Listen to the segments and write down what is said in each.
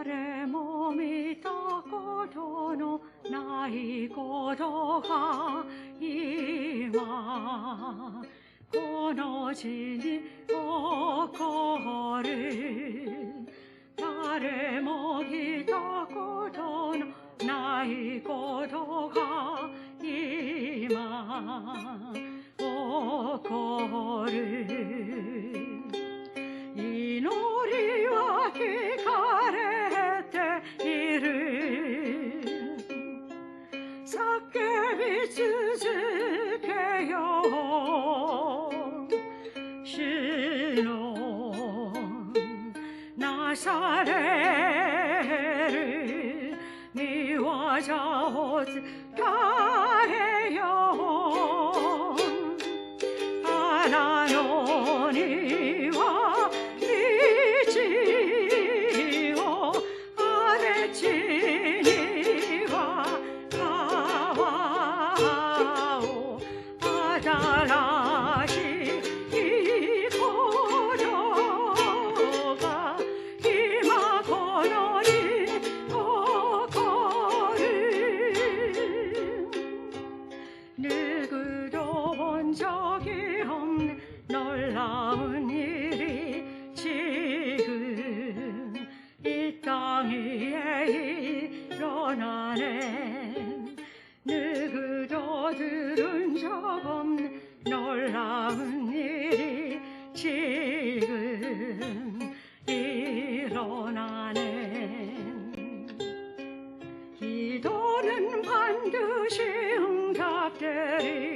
誰も見たことのないことが今この地に起こる。誰も見たことのないことが今起こる。祈りは聞かれている。叫び続けよう。主のなされる御業を伝えよう。あなのには道を、荒れ地には川を、新しいことが今この日起こる。누구도본적이없는 놀라운 일이 지금 이 땅 위에 일어나네. 누구도 들은 적 없는 놀라운 일이 지금 일어나네. 기도는 반드시 응답되리.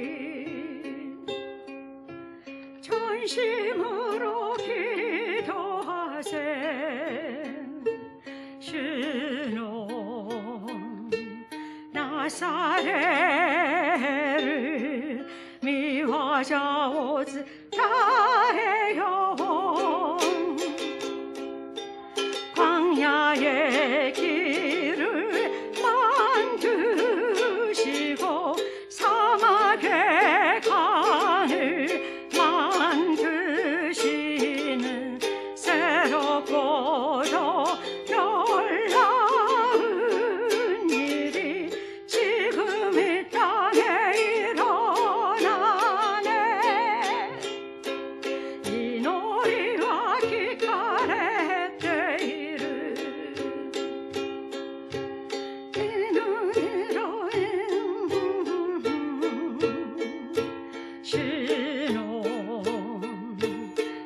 전심으로 기도하세. 주놈 나사렛을 미워져오지 다해요. 광야의 길을 만드시고 사막의 강을 만드시는 새롭고도 놀라운 일이 지금 이 땅에 일어나네. 이 놀이와 기칼의 때이르 이 눈으로 주놈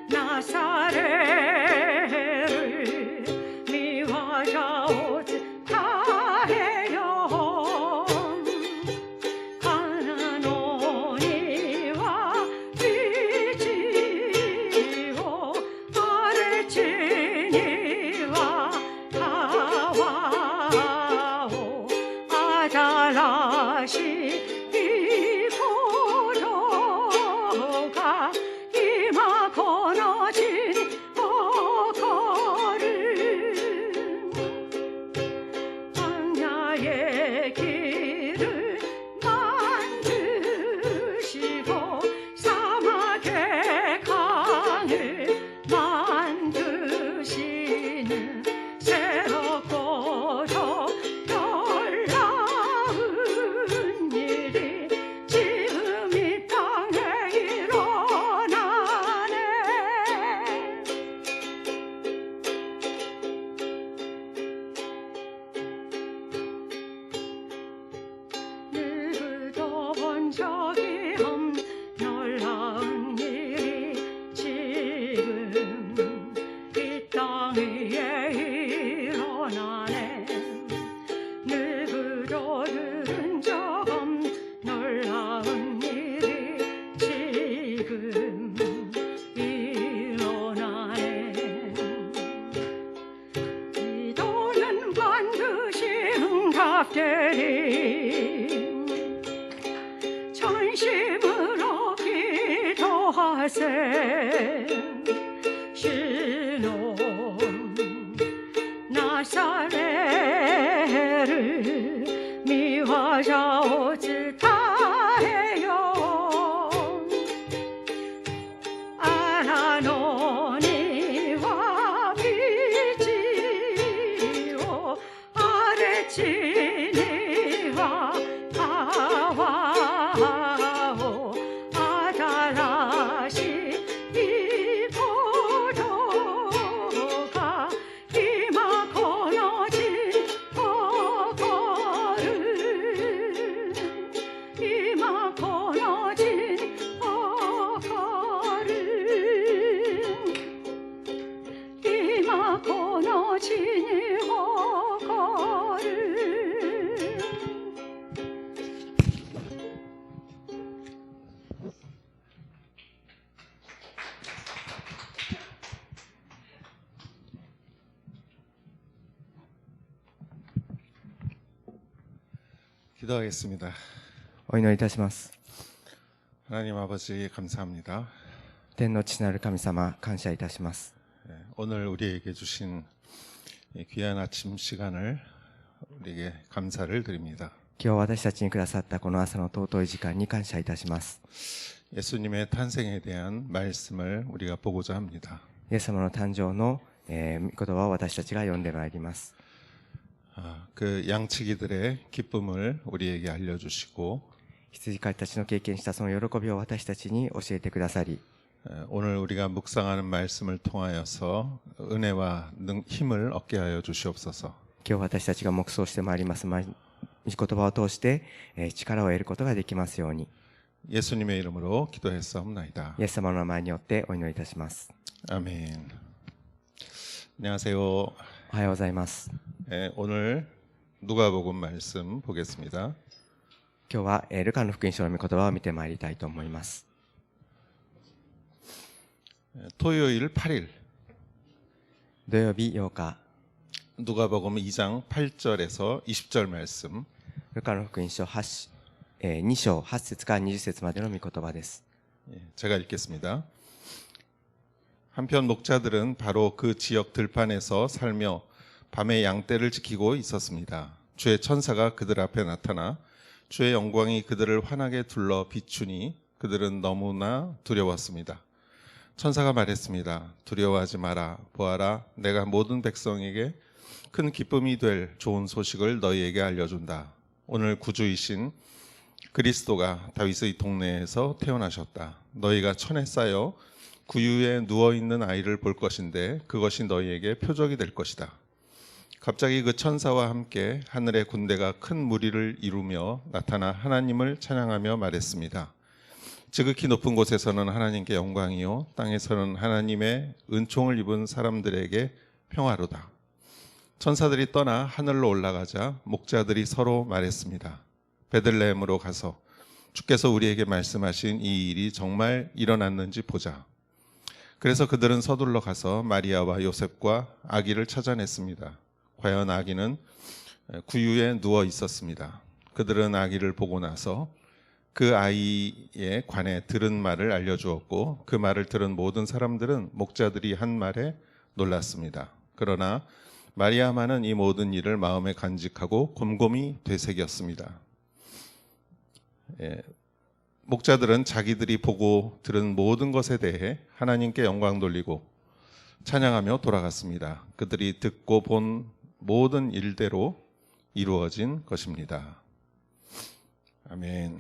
나사렛을 미워져오지 다해요. 가나노니와 비지고 아래치니와 가와오 아달라시 이 고도가 이마 건너지니 거거를. 광야의 길을 만드시고 사막의 강을 만드시는 새롭고도 놀라운 일이 지금 이 땅에 일어나네. 누구도 본 적이 없는 놀라운 일이 지금 이 땅 위에 일어나네. 누구도 들은 적 없는 놀라운 일이 지금 일어나네. 기도는 반드시 응답되리. 전심으로 기도하세. 주놈 나사렛을 미워져오지 다해요. 아라노니와 비지와 진이 허가를 기도하겠습니다. お祈りいたします。 하나님 아버지 감사합니다. 天の父なる神様、感謝いたします。 오늘 우리에게 주신 이 귀한 아침 시간을 우리에게 감사를 드립니다. 今日私たちにくださったこの朝の尊い時間に感謝いたします。 예수님의 탄생에 대한 말씀을 우리가 보고자 합니다. イエス様の誕生の、御言葉を私たちが読んでまいります。 그 양치기들의 기쁨을 우리에게 알려주시고 羊飼いたちの経験したその喜びを私たちに教えてくださり、 오늘 우리가 묵상하는 말씀을 통하여서 은혜와 힘을 얻게 하여 주시옵소서. 今日私たちが黙想してまいります御言葉を通して、力を得ることができますように、 예수님의 이름으로 기도했사옵나이다. イエス様の名前によってお祈りいたします。 아멘. 안녕하세요. おはようございます。 오늘 누가복음 말씀 보겠습니다. 今日は、ルカの福音書の御言葉を見てまいりたいと思います。 토요일 8일 土曜日8日、 누가복음 2장 8절에서 20절 말씀. ルカの福音書2章8節から20節までの御言葉です。 제가 읽겠습니다. 한편 목자들은 바로 그 지역 들판에서 살며 밤에 양떼를 지키고 있었습니다. 주의 천사가 그들 앞에 나타나 주의 영광이 그들을 환하게 둘러 비추니 그들은 너무나 두려웠습니다. 천사가 말했습니다. 두려워하지 마라. 보아라, 내가 모든 백성에게 큰 기쁨이 될 좋은 소식을 너희에게 알려준다. 오늘 구주이신 그리스도가 다윗의 동네에서 태어나셨다. 너희가 천에 쌓여 구유에 누워있는 아이를 볼 것인데 그것이 너희에게 표적이 될 것이다. 갑자기 그 천사와 함께 하늘의 군대가 큰 무리를 이루며 나타나 하나님을 찬양하며 말했습니다. 지극히 높은 곳에서는 하나님께 영광이요 땅에서는 하나님의 은총을 입은 사람들에게 평화로다. 천사들이 떠나 하늘로 올라가자 목자들이 서로 말했습니다. 베들레헴으로 가서 주께서 우리에게 말씀하신 이 일이 정말 일어났는지 보자. 그래서 그들은 서둘러 가서 마리아와 요셉과 아기를 찾아냈습니다. 과연 아기는 구유에 누워 있었습니다. 그들은 아기를 보고 나서 그 아이에 관해 들은 말을 알려주었고 그 말을 들은 모든 사람들은 목자들이 한 말에 놀랐습니다. 그러나 마리아만은 이 모든 일을 마음에 간직하고 곰곰이 되새겼습니다. 목자들은 자기들이 보고 들은 모든 것에 대해 하나님께 영광 돌리고 찬양하며 돌아갔습니다. 그들이 듣고 본 모든 일대로 이루어진 것입니다. 아멘.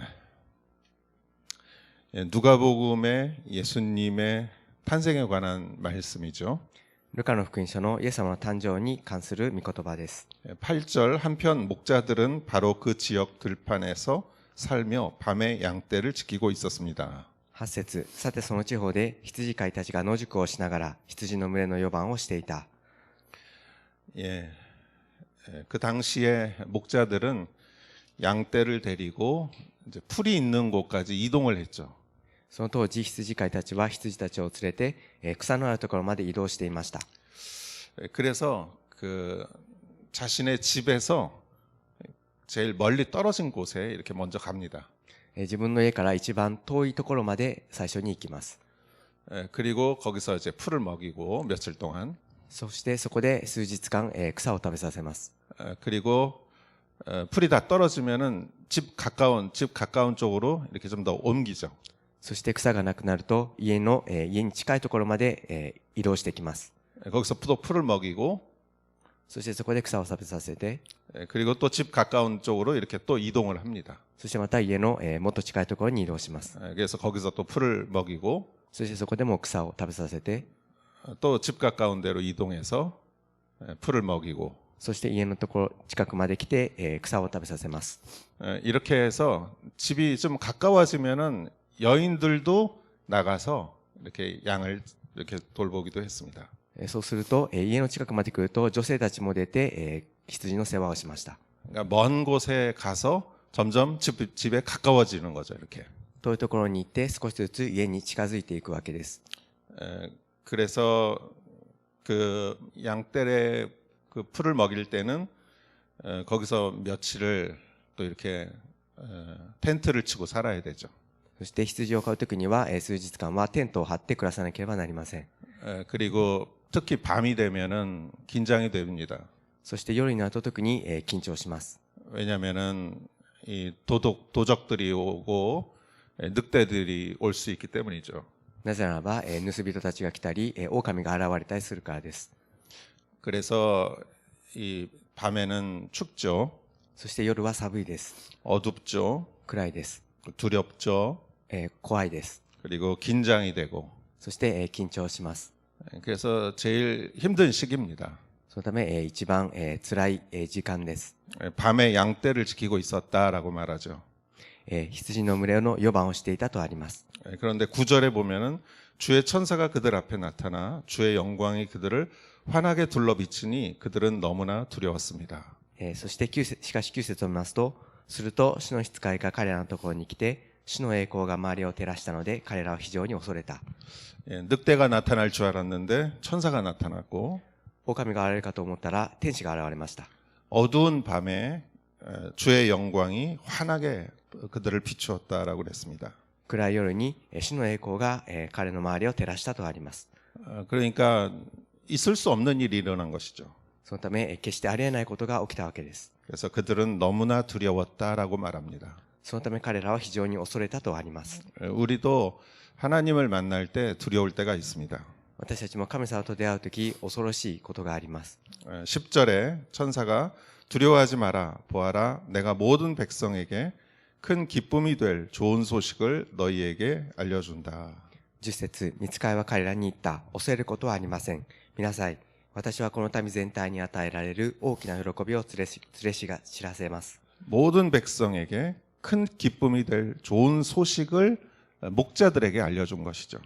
누가복음의 예수님의 탄생에 관한 말씀이죠. ルカの福音書のイエス様の誕生に関する御言葉です。 8절 한편 목자들은 바로 그 지역 들판에서 살며 밤에 양떼를 지키고 있었습니다. 8節、さてその地方で羊飼いたちが野宿をしながら羊の群れの予番をしていた。 그 당시에 목자들은 양떼를 데리고 이제 풀이 있는 곳까지 이동을 했죠. その当時羊飼いたちは羊たちを連れて、草のあるところまで移動していました。 그래서 그 자신의 집에서 제일 멀리 떨어진 곳에 이렇게 먼저 갑니다. 自分の家から一番遠いところまで最初に行きます。 그리고 거기서 이제 풀을 먹이고 며칠 동안 そしてそこで数日間、草を食べさせます。 그리고 풀이 다 떨어지면은 집 가까운 쪽으로 이렇게 좀 더 옮기죠. そして草がなくなると家に近いところまで、移動してきます。 거기서 또 풀을 먹이고 そしてそこで草を食べさせて、 그리고 또 집 가까운 쪽으로 이렇게 또 이동을 합니다. そしてまた家の、もっと近いところに移動します。 그래서 거기서 또 풀을 먹이고 そしてそこでも草を食べさせて、 또 집 가까운 데로 이동해서 풀을 먹이고 そして家のところ近くまで来て、草を食べさせます。 이렇게 해서 집이 좀 가까워지면은 여인들도 나가서 이렇게 양을 이렇게 돌보기도 했습니다. そうすると、家の近くまで来ると女性たちも出て、羊の世話をしました。 그러니까 먼 곳에 가서 점점 집에 가까워지는 거죠. 이렇게. 遠いところに行って少しずつ家に近づいていくわけです。 그래서 그 양떼의 그 풀을 먹일 때는 거기서 며칠을 또 이렇게 텐트를 치고 살아야 되죠. そして羊を飼うときには、数日間はテントを張って暮らさなければなりません。 그리고 특히 밤이 되면은 긴장이 됩니다. そして夜になると特に、緊張します。 왜냐면은 이 도적들이 오고 늑대들이 올 수 있기 때문이죠. なぜならば、盗人たちが来たり、狼が現れたりするからです。 그래서 이 밤에는 춥죠. そして夜は寒いです。 어둡죠. 暗いです。 두렵죠. 怖いです。 그리고 긴장이 되고. そして、緊張します。 그래서 제일 힘든 시기입니다. そのため、一番、辛い、時間です。 밤에 양떼를 지키고 있었다라고 말하죠. 羊の群れの予番をしていたとあります。 그런데 9절에 보면은 주의 천사가 그들 앞에 나타나 주의 영광이 그들을 환하게 둘러비치니 그들은 너무나 두려웠습니다. そしてしかし9節を見ますと、すると主の御使いが彼らのところに来て、主の栄光が周りを照らしたので彼らは非常に恐れた。 늑대가 나타날 줄 알았는데 천사가 나타났고, 狼が現れるかと思ったら天使が現れました。 어두운 밤에 주의 영광이 환하게 그들을 비추었다라고 그랬습니다. 暗い夜に主の栄光が彼の周りを照らしたとあります。 그러니까 있을 수 없는 일이 일어난 것이죠. そのため決してありえないことが起きたわけです。 그래서 그들은 너무나 두려웠다라고 말합니다. そのため彼らは非常に恐れたとあります。 우리도 하나님을 만날 때 두려울 때가 있습니다. 私たちも神様と出会うとき恐ろしいことがあります。 10절에 천사가 두려워하지 마라 보아라 내가 모든 백성에게 큰 기쁨이 될 좋은 소식을 너희에게 알려준다. 10節、御使いは彼らに言った。恐れることはありません。見なさい。私はこの民全体に与えられる大きな喜びを知らせます。 모든 백성에게 큰 기쁨이 될 좋은 소식을 목자들에게 알려준 것이죠.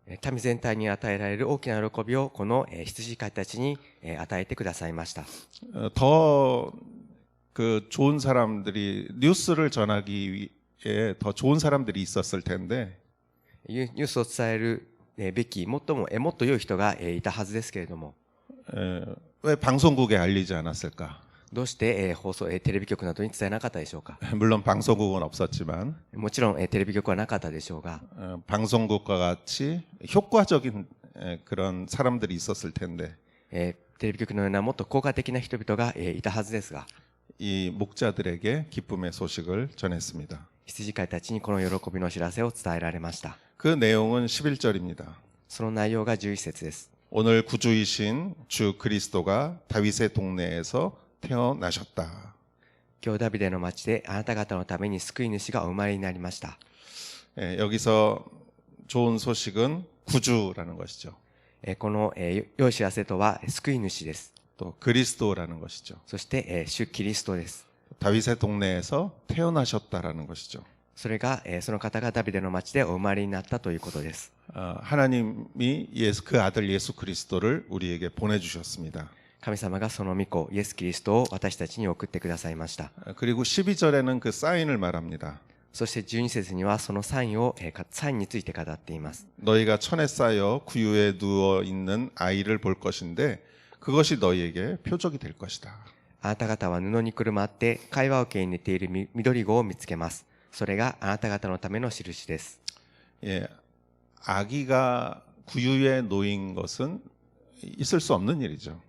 民全体に与えられる大きな喜びをこの羊飼いたちに与えてくださいました。 더 그 좋은 사람들이 뉴스를 전하기 위해 더 좋은 사람들이 있었을 텐데 ニュースを伝えるべきもっと良い人がいたはずですけれども、 왜 방송국에 알리지 않았을까? どうしてテレビ局などに伝えなかったでしょうか。 물론 방송국은 없었지만 もちろんテレビ局はなかったでしょうが、 방송국과 같이 효과적인 그런 사람들이 있었을 텐데 テレビ局のようなもっと効果的な人々がいたはずですが、 이 목자들에게 기쁨의 소식을 전했습니다. 羊飼いたちにこの喜びの知らせを伝えられました。 그 내용은 11절입니다. その内容が11節です。 오늘 구주이신 주 그리스도가 다윗의 동네에서 태어나셨다. 今日ダビデの町であなた方のために救い主がお生まれになりました。 여기서 좋은 소식은 구주라는 것이죠. この良い知らせとは救い主です。 또 그리스도라는 것이죠. そして主キリストです。 다윗의 동네에서 태어나셨다라는 것이죠. それがその方がダビデの町でお生まれになったということです。 하나님이 그 아들 예수 그리스도를 우리에게 보내주셨습니다. 神様がその御子イエスキリストを私たちに送ってくださいました。 그리고 12절에는 그 사인을 말합니다. そして12節にはそのサインについて語っています。 너희가 천에 쌓여 구유에 누워 있는 아이를 볼 것인데 그것이 너희에게 표적이 될 것이다. あなた方は布にくるまって会話桶に寝ている緑子を見つけます。それがあなた方のための印です。 예, 아기가 구유에 놓인 것은 있을 수 없는 일이죠.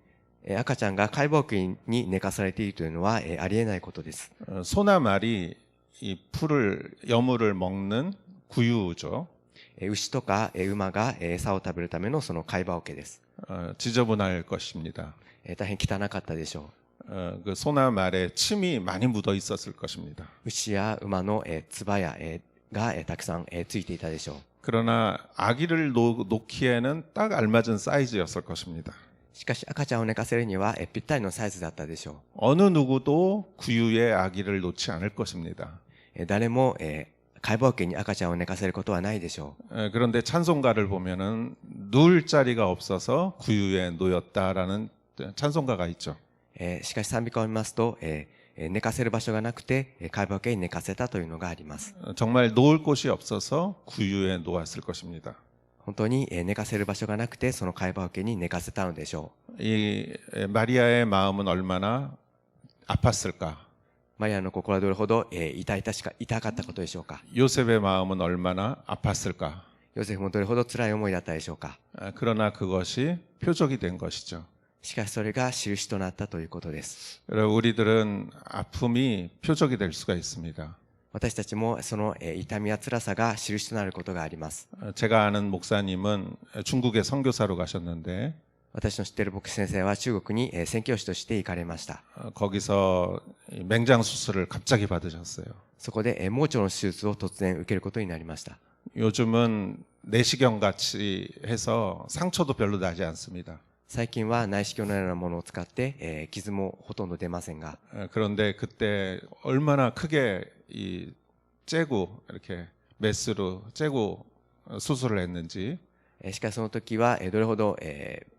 赤ちゃんが会話桶に寝かされているというのはありえないことです。 소나 말이 이 여물을 먹는 구유죠. 牛とか馬が餌を食べるためのその会話桶です。 지저분할 것입니다. 大変汚かったでしょう。 그 소나 말에 침이 많이 묻어 있었을 것입니다. 牛や馬の唾がたくさんついていたでしょう。 그러나 아기를 놓기에는 딱 알맞은 사이즈였을 것입니다. しかし赤ちゃんを寝かせるにはぴったりのサイズだったでしょう。 어느 누구도 구유에 아기를 놓지 않을 것입니다. 誰も解剖家に赤ちゃんを寝かせることはないでしょう。 그런데 찬송가를 보면은 누울 자리가 없어서 구유에 놓였다라는 찬송가가 있죠. しかし賛美歌を見ますと、寝かせる場所がなくて解剖家に寝かせたというのがあります。 정말 놓을 곳이 없어서 구유에 놓았을 것입니다. 本当に寝かせる場所がなくてその解剖家に寝かせたのでしょ 이 마리아의 마음은 얼마나 아팠을까? う。マリアの心はどれほど痛かったことでしょうか。 요셉의 마음은 얼마나 아팠을까? ヨセフもどれほど辛い思いだったでしょうか。 그러나 그것이 표적이 된 것이죠. しかしそれが印となったということです。 여러분, 우리들은 아픔이 표적이 될 수가 있습니다. 私たちもその痛みや辛さが印となることがあります。 제가 아는 목사님은 중국에 선교사로 가셨는데 私の知っている牧師先生は中国に宣教師として行かれました。 거기서 맹장 수술을 갑자기 받으셨어요. そこで盲腸の手術を突然受けることになりました。 요즘은 내시경 같이 해서 상처도 별로 나지 않습니다. 最近は内視鏡のようなものを使って、傷もほとんど出ませんが、 그런데 그때 얼마나 크게 이 째고 이렇게 메스로 째고 수술을 했는지 しかしその時はどれほど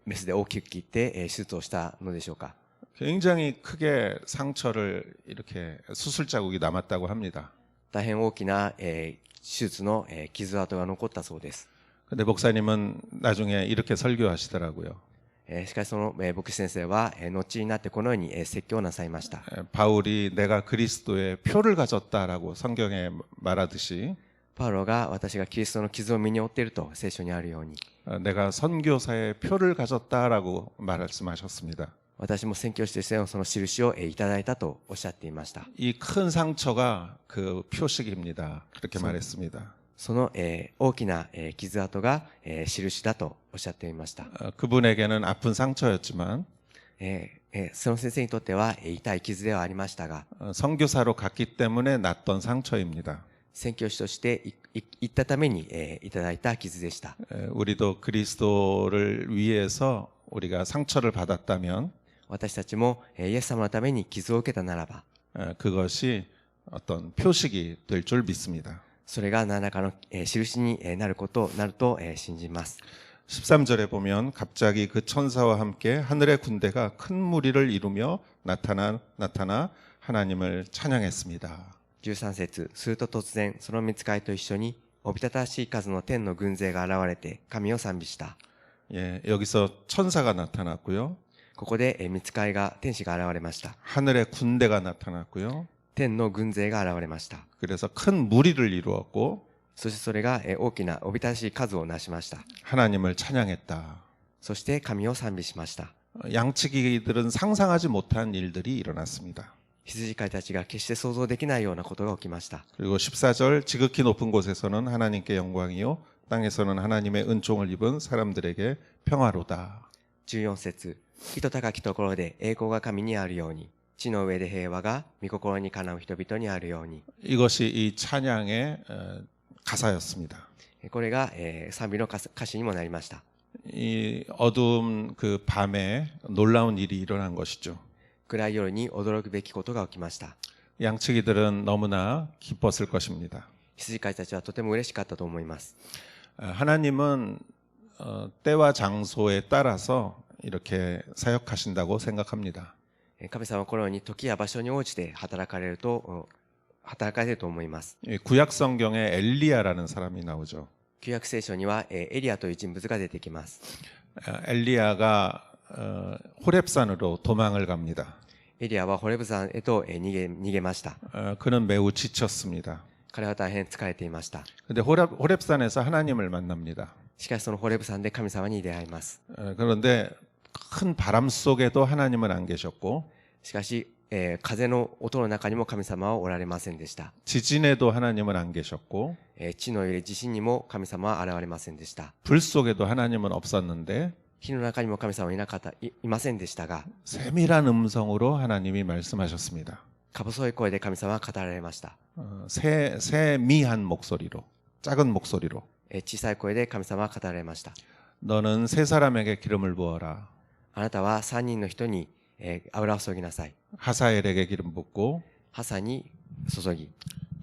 メスで大きく切って手術をしたのでしょうか。 굉장히 크게 상처를 이렇게 수술 자국이 남았다고 합니다. 大変大きな手術の傷跡が残ったそうです。 근데 목사님은 나중에 이렇게 설교하시더라고요. しかしその牧師先生は後になってこのように説教なさいました。 바울이 내가 그리스도의 표를 가졌다라고 성경에 말하듯이 パウロが私がキリストの傷を身に負っていると聖書にあるように、 내가 선교사의 표를 가졌다라고 말씀하셨습니다. 私も宣教師としてのその印をいただいたとおっしゃっていました。 이 큰 상처가 그 표식입니다. 그렇게 말했습니다. その大きな傷跡が印だとおっしゃっていました。 그분에게는 아픈 상처였지만 その先生にとっては痛い傷ではありましたが、 선교사로 갔기 때문에 났던 상처입니다. 宣教師として行ったためにいただいた傷でした。 우리도 그리스도를 위해서 우리가 상처를 받았다면 私たちもイエス様のために傷を受けたならば、 그것이 어떤 표식이 될 줄 믿습니다. それが何らかの印になると信じます。 13절에 보면 갑자기 그 천사와 함께 하늘의 군대가 큰 무리를 이루며 나타나 하나님을 찬양했습니다. 13節、すると突然その御使いと一緒におびただしい数の天の軍勢が現れて神を賛美した。 예, 여기서 천사가 나타났고요. ここで御使いが天使が現れました。 하늘의 군대가 나타났고요. 天の軍勢が現れました。 그래서 큰 무리를 이루었고 そしてそれが大きなおびただしい数をなしました。 하나님을 찬양했다. そして神を賛美しました。 양치기들은 상상하지 못한 일들이 일어났습니다. 羊飼いたちが決して想像できないようなことが起きました。 그리고 14절 지극히 높은 곳에서는 하나님께 영광이요 땅에서는 하나님의 은총을 입은 사람들에게 평화로다. 14節、人高きところで栄光が神にあるように、地の上で平和が御心にかなう人々にあるように。 이것이 이 찬양의 가사였습니다. これが賛美の歌詞にもなりました。 이 어두운 그 밤에 놀라운 일이 일어난 것이죠. 暗い夜に驚くべきことが起きました。 양치기들은 너무나 기뻤을 것입니다. 羊飼いたちはとても嬉しかったと思います。 하나님은 때와 장소에 따라서 이렇게 사역하신다고 생각합니다. 神様はこのように時や場所に応じて働かれると思います。 구약 성경에 엘리야라는 사람이 나오죠. 旧約聖書にはエリアという人物が出てきます。 엘리야가 호렙산으로 도망을 갑니다. エリアはホレブ山へと逃げました。 그는 매우 지쳤습니다. 彼は大変疲れていました。 근데 호렙산에서 하나님을 만납니다. しかしそのホレブ山で神様に出会います。 그런데 큰 바람 속에도 하나님은 안 계셨고 しかし、風の音の中にも神様はおられませんでした。 지진에도 하나님은 안 계셨고 地の揺れ地震にも神様は現れませんでした。 불 속에도 하나님은 없었는데 火の中にも神様はいませんでしたが、 세밀한 음성으로 하나님이 말씀하셨습니다. か細い声で神様は語られました。 세미한 목소리로, 작은 목소리로 小さい声で神様は語られました。 너는 세 사람에게 기름을 부어라. あなたは3人の人に油を注ぎなさい。 하사엘에게 기름 붓고 ハサに注ぎ、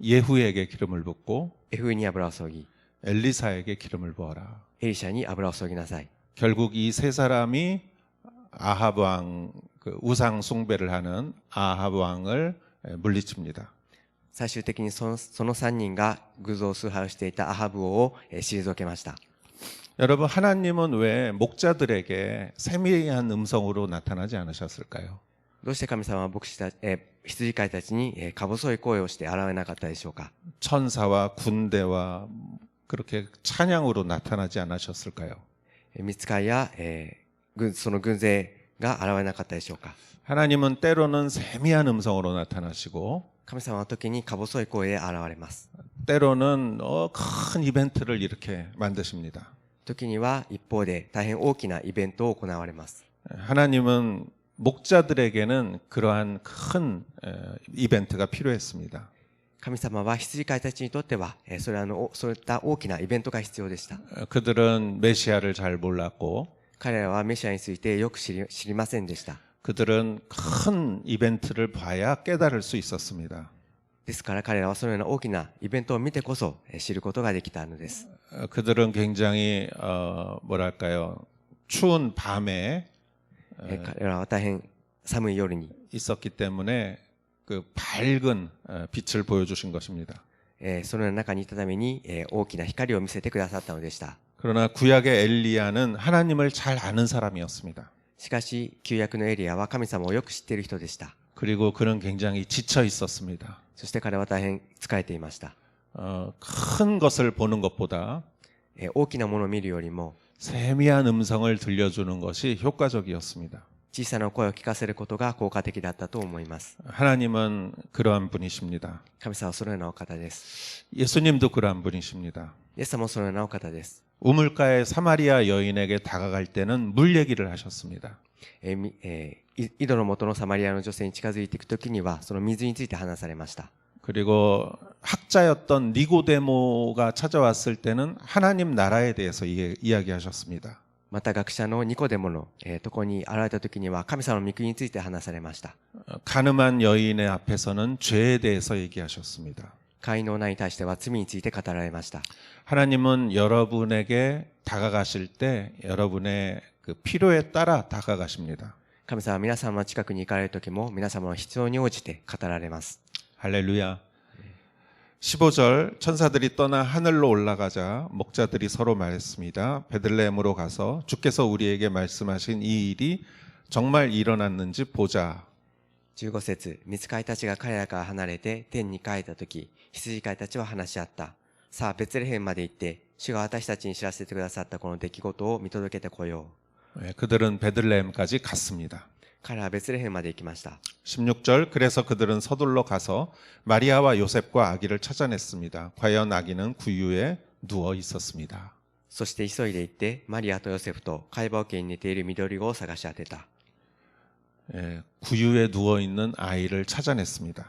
예후에게 기름을 붓고 エフに油を注ぎ、 엘리사에게 기름을 부어라. エリシャに油を注ぎなさい。 결국 이 세 사람이 아합 왕, 그 우상 숭배를 하는 아합 왕을 물리칩니다. 最終的にその3人が偶像崇拝をしていたアハブ王を退けました。 여러분, 하나님은 왜 목자들에게 세미한 음성으로 나타나지 않으셨을까요? どうして神様は羊飼いたちにか細い声をして現れなかったでしょうか。 천사와 군대와 그렇게 찬양으로 나타나지 않으셨을까요? 御使いやその軍勢が現れなかったでしょうか。 하나님은 때로는 세미한 음성으로 나타나시고 神様は時にか細い声で現れます。 때로는 큰 이벤트를 이렇게 만드십니다. 時には一方で大変大きなイベントを行われます。 하나님은 목자들에게는 그러한 큰 이벤트가 필요했습니다. 神様は羊飼いたちにとってはそういった大きなイベントが必要でした。 그들은 메시아를 잘 몰랐고 彼らはメシアについてよく知りませんでした。 그들은 큰 이벤트를 봐야 깨달을 수 있었습니다. ですから彼らはそのような大きなイベントを見てこそ知ることができたのです。 그들은 굉장히 뭐랄까요, 추운 밤에 彼らは大変寒い夜に 있었기 때문에 그 밝은 빛을 보여주신 것입니다. そのような中にいたために大きな光を見せてくださったのでした。 그러나 구약의 엘리야는 하나님을 잘 아는 사람이었습니다. しかし旧約のエリアは神様をよく知っている人でした。 그리고 그는 굉장히 지쳐 있었습니다. そして彼は大変疲れていました。 큰 것을 보는 것보다 大きなものを見るよりも 세미한 음성을 들려주는 것이 효과적이었습니다. 小さな声を聞かせることが効果的だったと思います。 하나님은 그러한 분이십니다. 神様はそのようなお方です。 예수님도 그러한 분이십니다. イエス様もそのようなお方です。 우물가의 사마리아 여인에게 다가갈 때는 물 얘기를 하셨습니다. 井戸の元のサマリアの女性に近づいていくときにはその水について話されました。 그리고 학자였던 니고데모가 찾아왔을 때는 하나님 나라에 대해서 이야기하셨습니다. また学者のニコデモのところに現れたときには神様の御国について話されました。 가늠한 여인의 앞에서는 죄에 대해서 얘기하셨습니다. 会員の女に対しては罪について語られました。 하나님은 여러분에게 다가가실 때 여러분의 그 필요에 따라 다가가십니다. 神様は皆様の近くに行かれるときも皆様の必要に応じて語られます。 할렐루야. 15절 천사들이 떠나 하늘로 올라가자 목자들이 서로 말했습니다. 베들레헴으로 가서 주께서 우리에게 말씀하신 이 일이 정말 일어났는지 보자. 15節、御使いたちが彼らから離れて天に帰ったとき、羊飼いたちは話し合った。さあ、ベツレヘムまで行って、主が私たちに知らせてくださったこの出来事を見届けてこよう。 그들은 베들레헴까지 갔습니다. 彼らはベツレヘムまで行きました。 16절 그래서 그들은 서둘러 가서 마리아와 요셉과 아기를 찾아냈습니다. 과연 아기는 구유에 누워 있었습니다. そして急いで行って、マリアとヨセフと解剖家に似ている緑子を探し当てた。 구유에 누워 있는 아이를 찾아냈습니다.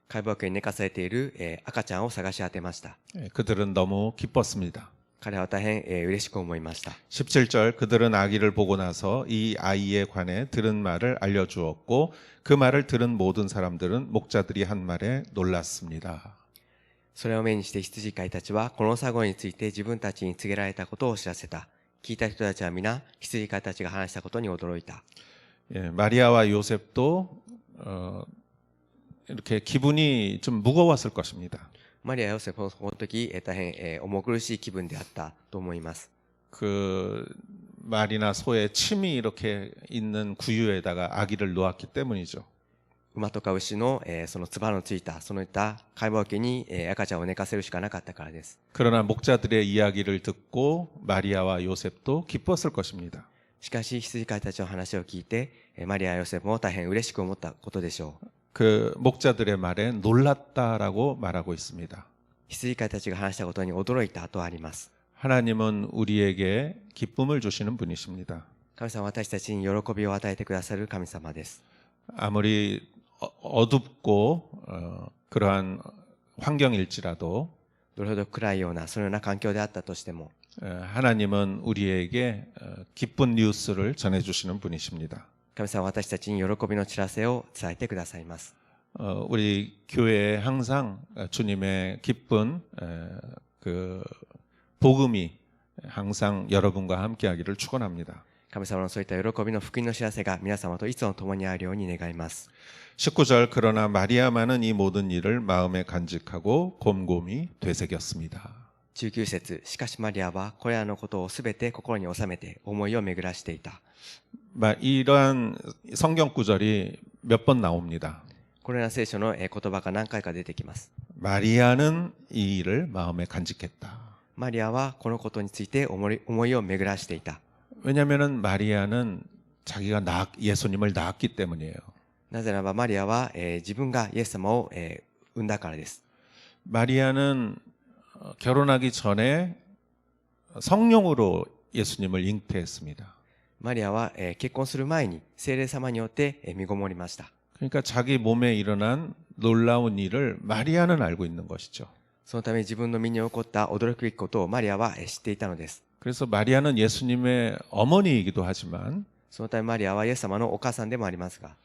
解剖家に寝かされている赤ちゃんを探し当てました。 그들은 너무 기뻤습니다. 彼は大変嬉しく思いました。 17절 그들은 아기를 보고 나서 이 아이에 관해 들은 말을 알려주었고 그 말을 들은 모든 사람들은 목자들이 한 말에 놀랐습니다. それを目にして羊飼いたちはこの作語について自分たちに告げられたことを知らせた。聞いた人たちは皆羊飼いたちが話したことに驚いた。 마리아와 요셉도 이렇게 기분이 좀 무거웠을 것입니다. マリア、ヨセフもこの時大変重苦しい気分であったと思います。 그 말이나 소의 침이 이렇게 있는 구유에다가 아기를 놓았기 때문이죠. 馬とか牛のその唾のついたそのいった解剖家に赤ちゃんを寝かせるしかなかったからです。 그러나 목자들의 이야기를 듣고 마리아와 요셉도 기뻤을 것입니다. しかし羊飼いたちの話を聞いてマリア、ヨセフも大変嬉しく思ったことでしょう。 그 목자들의 말에 놀랐다라고 말하고 있습니다. 羊飼いたちが話したことに驚いたとあります。 하나님은 우리에게 기쁨을 주시는 분이십니다. 神様は私たちに喜びを与えてくださる神様です。 아무리 어둡고 그러한 환경일지라도 どれほど暗いようなそのような環境であったとしても 하나님은 우리에게 기쁜 뉴스를 전해주시는 분이십니다. 神様は私たちに喜びの知らせを伝えてくださいます。 우리 교회에 항상 주님의 기쁜 그 복음이 항상 여러분과 함께하기를 축원합니다. 神様のそういった喜びの福音の知らせが皆様といつも共にあるように願います。 19절 그러나 마리아만은 이 모든 일을 마음에 간직하고 곰곰이 되새겼습니다. 19節、しかしマリアはこれらのことをすべて心に収めて思いを巡らしていた。 이러한 성경 구절이 몇 번 나옵니다. これら聖書の言葉が何回か出てきます。 마리아는 이 일을 마음에 간직했다. マリアはこのことについて思いを巡らしていた。 왜냐하면 마리아는 자기가 예수님을 낳았기 때문이에요. なぜならばマリアは自分がイエス様を産んだからです。 마리아는 결혼하기 전에 성령으로 예수님을 잉태했습니다. マリアは結婚する前に聖霊様によって身ごもりました。 그러니까 자기 몸에 일어난 놀라운 일을 마리아는 알고 있는 것이죠. そのため自分の身に起こった驚くべきことをマリアは知っていたのです。 그래서 마리아는 예수님의 어머니이기도 하지만 そのためマリアはイエス様のお母さんでもありますが、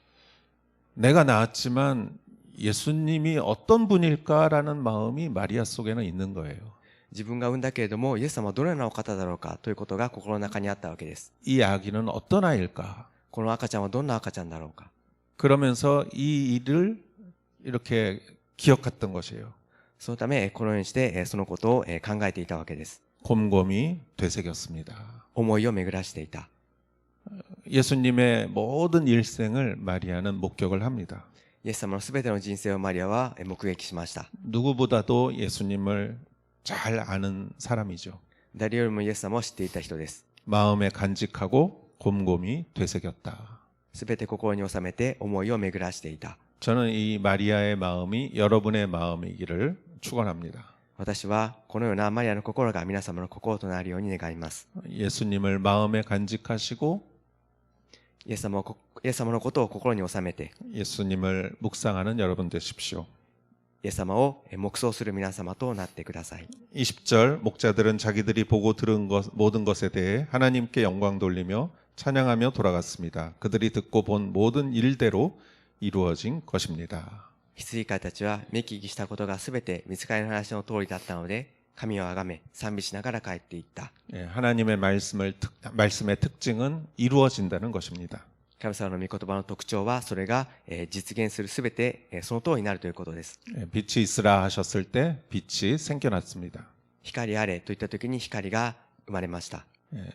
내가 낳았지만 예수님이 어떤 분일까라는 마음이 마리아 속에는 있는 거예요. 自分が産んだけれどもイエス様はどのようなお方だろうかということが心の中にあったわけです。 이 아기는 어떤 아이일까? この赤ちゃんはどんな赤ちゃんだろうか。 그러면서 이 일을 이렇게 기억했던 것이에요. そのためこのようにしてそのことを考えていたわけです。 곰곰이 되새겼습니다. 思いを巡らしていた。 예수님의 모든 일생을 마리아는 목격을 합니다. イエス様のすべての人生をマリアは目撃しました。 누구보다도 예수님을 잘 아는 사람이죠. 誰よりもイエス様を知っていた人です。 마음에 간직하고 곰곰이 되새겼다. すべて心に収めて思いを巡らしていた。 저는 이 마리아의 마음이 여러분의 마음이기를 축원합니다. 私はこのようなマリアの心が皆様の心となるように願います。 예수님을 마음에 간직하시고 イエス様のことを心に収めて 예수님을 묵상하는 여러분 되십시오. イエス様を黙想する皆様となってください。 20절 목자들은 자기들이 보고 들은 모든 것에 대해 하나님께 영광 돌리며 찬양하며 돌아갔습니다. 그들이 듣고 본 모든 일대로 이루어진 것입니다. 羊飼いたちは見聞きしたことがすべて御使いの話の通りだったので神をあがめ賛美しながら帰っていった。 하나님의 말씀의 특징은 이루어진다는 것입니다. 神様の御言葉の特徴はそれが実現するすべてその通りになるということです。 빛이 있으라 하셨을 때 빛이 생겨났습니다. 光あれといった時に光が生まれました。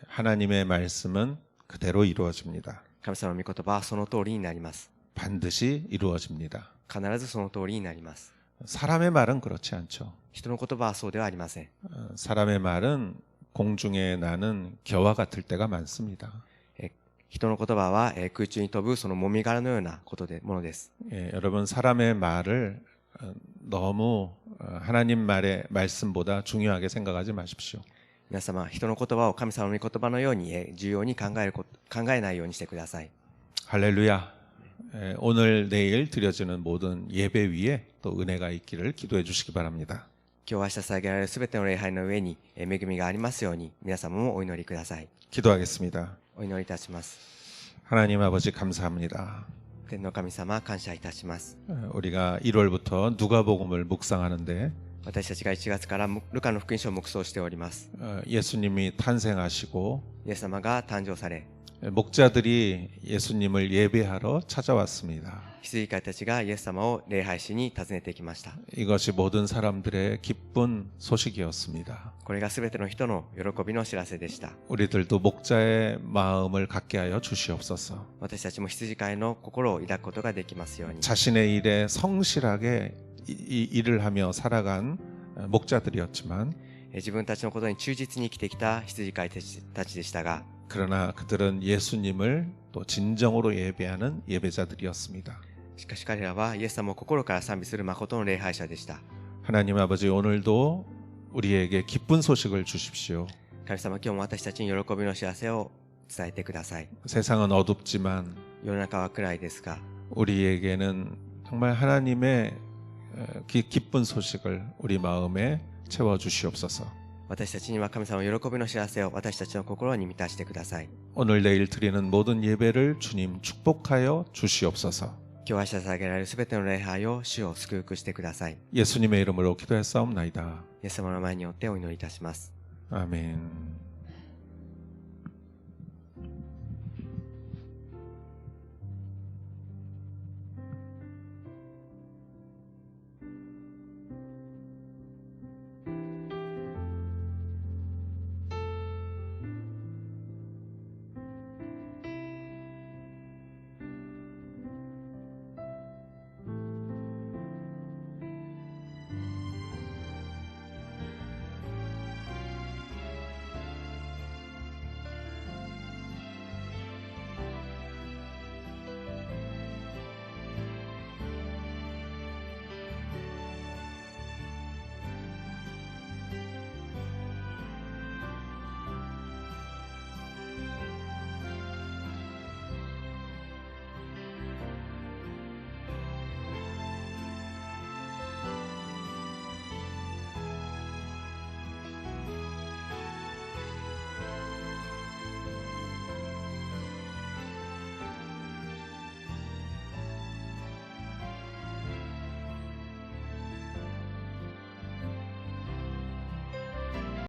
하나님의 말씀은 그대로 이루어집니다. 神様の御言葉はその通りになります。 반드시 이루어집니다. 必ずその通りになります。 사람의 말은 그렇지 않죠. 人の言葉はそうではありません。 사람의 말은 공중에 나는 겨와 같을 때가 많습니다. 人の言葉は空中に飛ぶそのもみ殻のようなものです。 여러분 사람의 말을 너무 하나님 말의 말씀보다 중요하게 생각하지 마십시오. 皆様、人の言葉を神様の御言葉のように重要に考えないようにしてください。 할렐루야. 오늘 내일 드려지는 모든 예배 위에 또 은혜가 있기를 기도해 주시기 바랍니다. 今日明日捧げられるすべての礼拝の上に恵みがありますように皆様もお祈りください。 기도하겠습니다. お祈りいたします。 하나님 아버지 감사합니다. 天の神様、感謝いたします。 우리가 1월부터 누가복음을 묵상하는데 私たちが1月からルカの福音書を黙想しております。 예수님이 탄생하시고 イエス様が誕生され 목자들이 예수님을 예배하러 찾아왔습니다. 羊飼いたちがイエス様を礼拝しに訪ねてきました。 이것이 모든 사람들의 기쁜 소식이었습니다. これがすべての人の喜びの知らせでした。 우리들도 목자의 마음을 갖게 하여 주시옵소서. 私たちも羊飼いの心を抱くことができますように。 자신의 일에 성실하게 일을 하며 살아간 목자들이었지만 自分たちのことに忠実に生きてきた羊飼いたちでしたが 그러나 그들은 예수님을 또 진정으로 예배하는 예배자들이었습니다. しかし彼らはイエス様を心から賛美する誠の礼拝者でした。 하나님 아버지 오늘도 우리에게 기쁜 소식을 주십시오. 神様、今日も私たちに喜びの知らせを伝えてください。 세상은 어둡지만 世の中は暗いですが 우리에게는 정말 하나님의 기쁜 소식을 우리 마음에 채워 주시옵소서. 私たちには神様の喜びの知らせを私たちの心に満たしてください。 오늘 내일 드리는 모든 예배를 주님 축복하여 주시옵소서. 今日は捧げられるすべての礼拝を主を祝福してください。 예수님의 이름으로 기도했사옵나이다. イエス様の前によってお祈りいたします。 아멘.